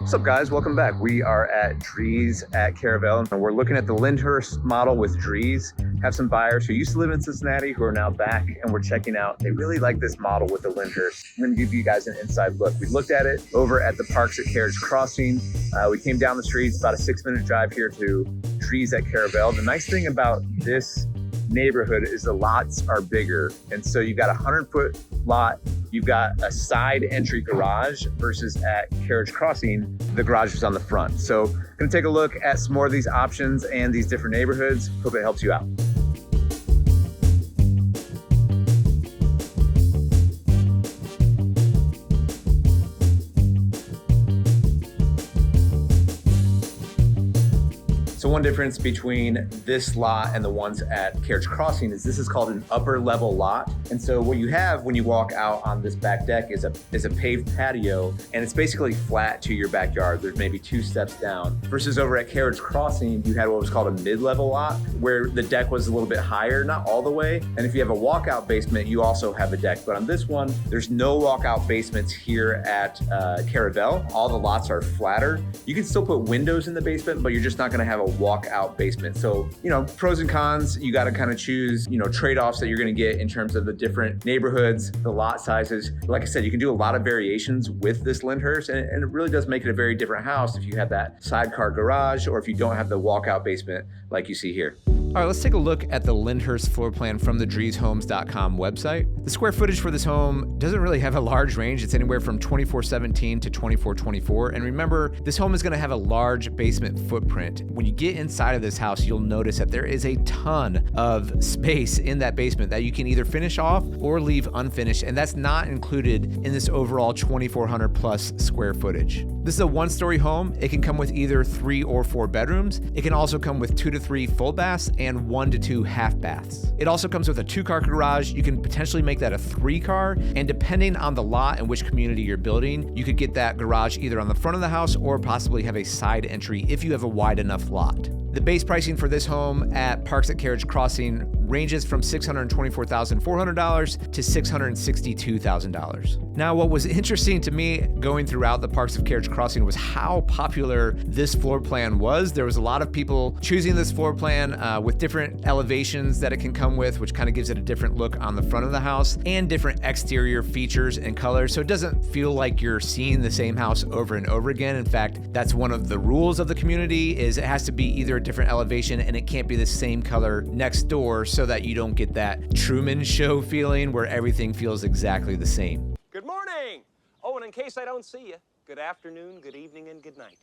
What's up, guys? Welcome back. We are at Drees at Caravel, and we're looking at the Lyndhurst model with Drees. Have some buyers who used to live in Cincinnati who are now back, and we're checking out. They really like this model with the Lyndhurst. I'm going to give you guys an inside look. We looked at it over at the parks at Carriage Crossing. We came down the street. It's about a 6-minute drive here to Drees at Caravel. The nice thing about this neighborhood is the lots are bigger, and so you've got a 100-foot lot. You've got a side entry garage versus at Carriage Crossing, the garage was on the front. So I'm gonna take a look at some more of these options and these different neighborhoods. Hope it helps you out. So one difference between this lot and the ones at Carriage Crossing is this is called an upper level lot. And so what you have when you walk out on this back deck is a paved patio, and it's basically flat to your backyard. There's maybe 2 steps down. Versus over at Carriage Crossing, you had what was called a mid-level lot where the deck was a little bit higher, not all the way. And if you have a walkout basement, you also have a deck. But on this one, there's no walkout basements here at Caravel. All the lots are flatter. You can still put windows in the basement, but you're just not gonna have a walkout basement. So, pros and cons, you got to kind of choose, trade-offs that you're going to get in terms of the different neighborhoods, the lot sizes. Like I said, you can do a lot of variations with this Lyndhurst, and it really does make it a very different house if you have that sidecar garage or if you don't have the walkout basement like you see here. All right, let's take a look at the Lyndhurst floor plan from the DreesHomes.com website. The square footage for this home doesn't really have a large range. It's anywhere from 2417 to 2424. And remember, this home is gonna have a large basement footprint. When you get inside of this house, you'll notice that there is a ton of space in that basement that you can either finish off or leave unfinished. And that's not included in this overall 2400 plus square footage. This is a 1-story home. It can come with either 3 or 4 bedrooms. It can also come with 2 to 3 full baths and 1 to 2 half baths. It also comes with a 2-car garage. You can potentially make that a 3-car, and depending on the lot and which community you're building, you could get that garage either on the front of the house or possibly have a side entry if you have a wide enough lot. The base pricing for this home at Parks at Carriage Crossing ranges from $624,400 to $662,000. Now, what was interesting to me going throughout the Parks of Carriage Crossing was how popular this floor plan was. There was a lot of people choosing this floor plan with different elevations that it can come with, which kind of gives it a different look on the front of the house and different exterior features and colors. So it doesn't feel like you're seeing the same house over and over again. In fact, that's one of the rules of the community is it has to be either a different elevation and it can't be the same color next door so that you don't get that Truman Show feeling where everything feels exactly the same. Good morning. Oh, and in case I don't see you, good afternoon, good evening, and good night.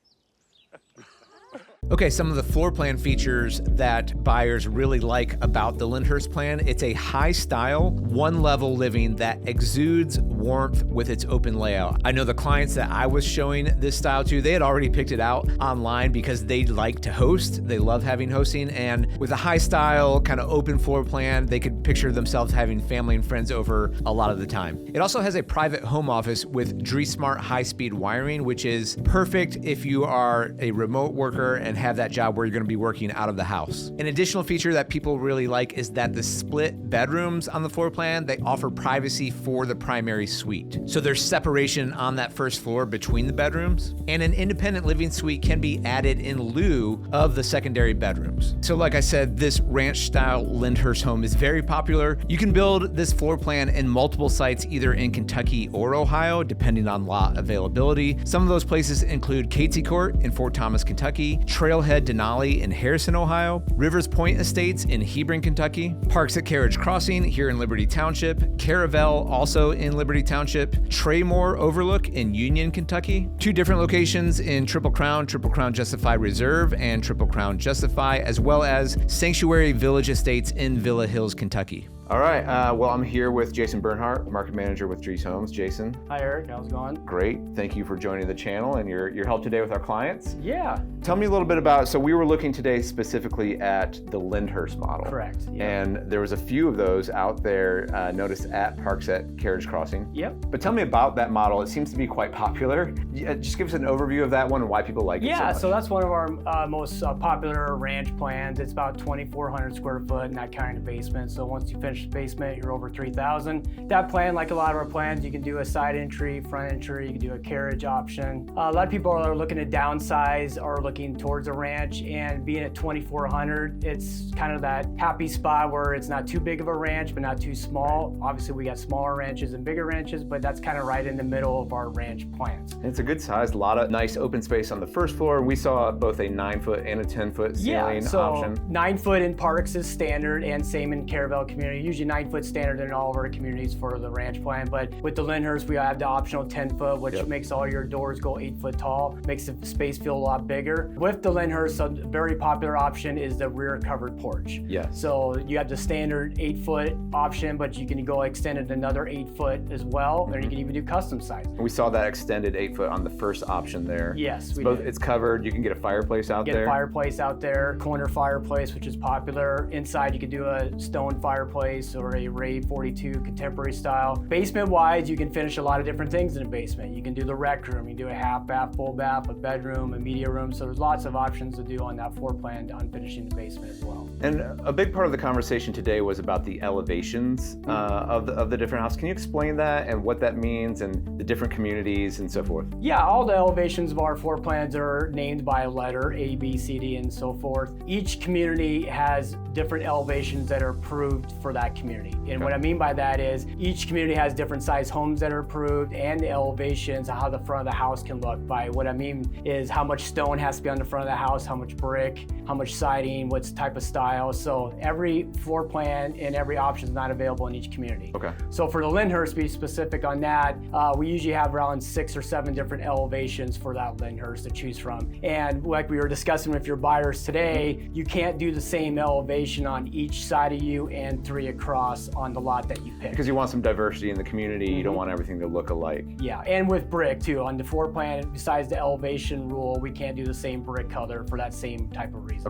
Okay, some of the floor plan features that buyers really like about the Lyndhurst plan. It's a high style, 1-level living that exudes warmth with its open layout. I know the clients that I was showing this style to, they had already picked it out online because they like to host. They love having hosting, and with a high style, kind of open floor plan, they could picture themselves having family and friends over a lot of the time. It also has a private home office with Drees Smart high-speed wiring, which is perfect if you are a remote worker and have that job where you're going to be working out of the house. An additional feature that people really like is that the split bedrooms on the floor plan, they offer privacy for the primary suite. So there's separation on that first floor between the bedrooms, and an independent living suite can be added in lieu of the secondary bedrooms. So like I said, this ranch style Lyndhurst home is very popular. You can build this floor plan in multiple sites either in Kentucky or Ohio, depending on lot availability. Some of those places include Catesy Court in Fort Thomas, Kentucky, Trailhead Denali in Harrison, Ohio, Rivers Point Estates in Hebron, Kentucky, Parks at Carriage Crossing here in Liberty Township, Caravel also in Liberty Township, Traymore Overlook in Union, Kentucky, 2 different locations in Triple Crown Justify Reserve and Triple Crown Justify, as well as Sanctuary Village Estates in Villa Hills, Kentucky. All right, well, I'm here with Jason Bernhardt, market manager with Drees Homes. Jason. Hi, Eric. How's it going? Great. Thank you for joining the channel and your help today with our clients. Yeah. Tell me a little bit about, so we were looking today specifically at the Lyndhurst model. Correct. Yeah. And there was a few of those out there, noticed at Parks at Carriage Crossing. Yep. But tell me about that model. It seems to be quite popular. Just give us an overview of that one and why people like it so much. Yeah, so that's one of our most popular ranch plans. It's about 2,400 square foot, not counting the basement. So once you finish basement, you're over 3,000. That plan, like a lot of our plans, you can do a side entry, front entry, you can do a carriage option. A lot of people are looking to downsize or looking towards a ranch, and being at 2,400, it's kind of that happy spot where it's not too big of a ranch, but not too small. Obviously, we got smaller ranches and bigger ranches, but that's kind of right in the middle of our ranch plans. It's a good size, a lot of nice open space on the first floor. We saw both a 9-foot and a 10-foot ceiling option. 9-foot in parks is standard, and same in Caravel community. Usually 9-foot standard in all of our communities for the ranch plan, but with the Lyndhurst, we have the optional 10-foot, which makes all your doors go 8 foot tall, makes the space feel a lot bigger. With the Lyndhurst, a very popular option is the rear covered porch. So you have the standard 8-foot option, but you can go extend it another 8 foot as well, or you can even do custom size. We saw that extended 8-foot on the first option there. Yes, it's covered. You can get a fireplace out there. Get a fireplace out there, corner fireplace, which is popular. Inside, you could do a stone fireplace or a Ray 42 contemporary style. Basement-wise, you can finish a lot of different things in a basement. You can do the rec room, you can do a half bath, full bath, a bedroom, a media room. So there's lots of options to do on that floor plan on finishing the basement as well. And a big part of the conversation today was about the elevations of the different houses. Can you explain that and what that means and the different communities and so forth? Yeah, all the elevations of our floor plans are named by a letter, A, B, C, D, and so forth. Each community has different elevations that are approved for that community. And what I mean by that is each community has different size homes that are approved, and the elevations, how the front of the house can look. By what I mean is how much stone has to be on the front of the house, how much brick, how much siding, what type of style. So every floor plan and every option is not available in each community. So for the Lyndhurst, to be specific on that, we usually have around 6 or 7 different elevations for that Lyndhurst to choose from. And like we were discussing with your buyers today, you can't do the same elevation on each side of you and 3 across on the lot that you pick. Because you want some diversity in the community. You don't want everything to look alike. Yeah, and with brick too. On the floor plan, besides the elevation rule, we can't do the same brick color for that same type of reason.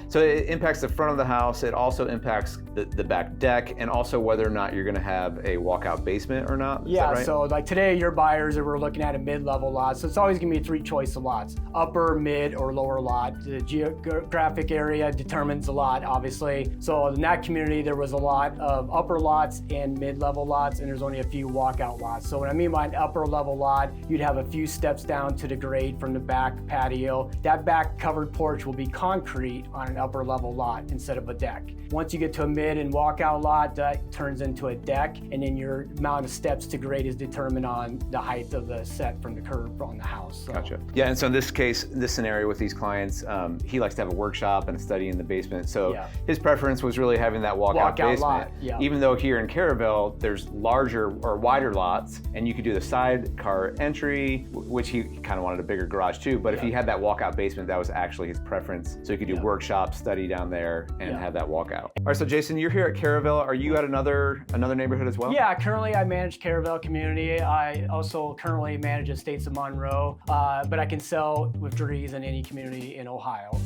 So it impacts the front of the house. It also impacts the back deck, and also whether or not you're going to have a walkout basement or not. Is that right? So like today, your buyers that we're looking at a mid-level lot. So it's always going to be 3 choice of lots: upper, mid, or lower lot. The geographic area determines the lot, obviously. So in that community, there was a lot of upper lots and mid-level lots, and there's only a few walkout lots. So what I mean by an upper level lot, you'd have a few steps down to the grade from the back patio. That back covered porch will be concrete on an upper level lot instead of a deck. Once you get to a mid and walkout lot, that turns into a deck, and then your amount of steps to grade is determined on the height of the set from the curb on the house. So. Gotcha. Yeah, and so in this case, this scenario with these clients, he likes to have a workshop and a study in the basement. So his preference was really having that walkout basement. Lot. Even though here in Caravel, there's larger or wider lots, and you could do the sidecar entry, which he kind of wanted a bigger garage too. But if he had that walkout basement, that was actually his preference. So he could do workshop, study down there, and have that walkout. All right, so Jason, you're here at Caravel. Are you at another neighborhood as well? Yeah, currently I manage Caravel community. I also currently manage Estates of Monroe, but I can sell with Drees in any community in Ohio.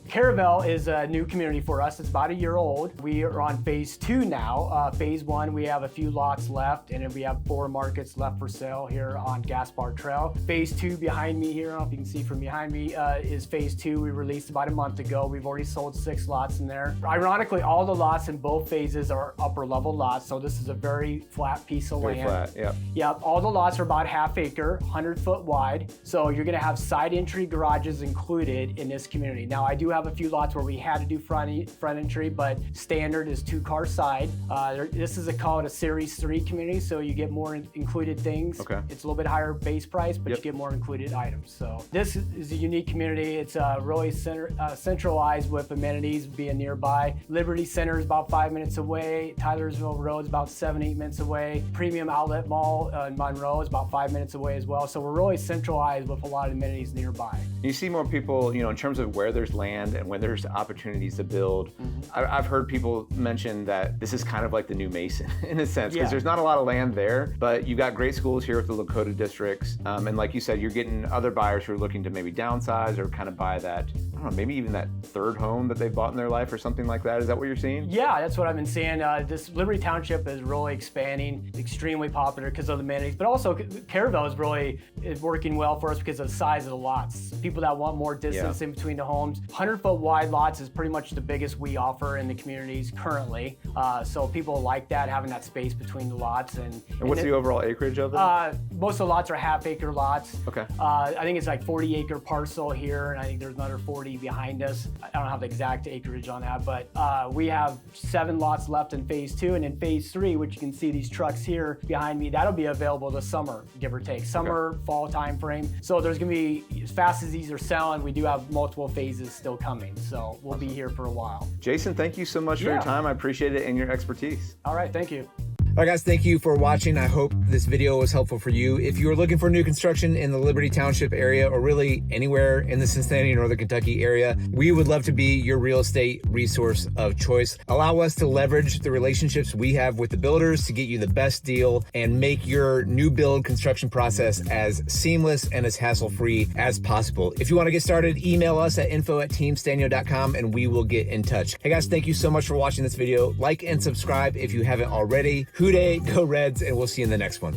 Caravel is a new community for us. It's about a year old. We are on phase 2 now. Phase 1, we have a few lots left, and then we have 4 markets left for sale here on Gaspar Trail. Phase 2 behind me here, I don't know if you can see from behind me, is phase 2 we released about a month ago. We've already sold 6 lots in there. Ironically, all the lots in both phases are upper level lots, so this is a very flat piece of land. Very flat, Yep, all the lots are about ½ acre, 100 foot wide, so you're gonna have side entry garages included in this community. Now, I do have a few lots where we had to do front entry, but standard is 2-car side. This is called a Series 3 community, so you get more included things. It's a little bit higher base price, but you get more included items. So this is a unique community. It's really centralized with amenities being nearby. Liberty Center is about 5 minutes away. Tylersville Road is about 7-8 minutes away. Premium Outlet Mall in Monroe is about 5 minutes away as well. So we're really centralized with a lot of amenities nearby. You see more people, in terms of where there's land and where there's opportunities to build. I've heard people mention that this is kind of like the new Mason in a sense, because there's not a lot of land there, but you've got great schools here with the Lakota districts. And like you said, you're getting other buyers who are looking to maybe downsize or kind of buy that don't know, maybe even that third home that they've bought in their life or something like that. Is that what you're seeing? Yeah, that's what I've been seeing. This Liberty Township is really expanding, extremely popular because of the amenities, but also Caravel is working well for us because of the size of the lots. People that want more distance in between the homes. 100-foot wide lots is pretty much the biggest we offer in the communities currently. So people like that, having that space between the lots. And what's the overall acreage of them? Most of the lots are half-acre lots. Okay. I think it's like 40-acre parcel here, and I think there's another 40 behind us. I don't have the exact acreage on that, but we have 7 lots left in phase 2, and in phase 3, which you can see these trucks here behind me, that'll be available this summer, give or take. Summer, fall time frame. So there's gonna be, as fast as these are selling, we do have multiple phases still coming. So we'll be here for a while. Jason, thank you so much for your time. I appreciate it and your expertise. All right, thank you. All right, guys, thank you for watching. I hope this video was helpful for you. If you're looking for new construction in the Liberty Township area or really anywhere in the Cincinnati, Northern Kentucky area, we would love to be your real estate resource of choice. Allow us to leverage the relationships we have with the builders to get you the best deal and make your new build construction process as seamless and as hassle-free as possible. If you want to get started, email us at info@teamsztanyo.com and we will get in touch. Hey guys, thank you so much for watching this video. Like and subscribe if you haven't already. Hoo-day, go Reds, and we'll see you in the next one.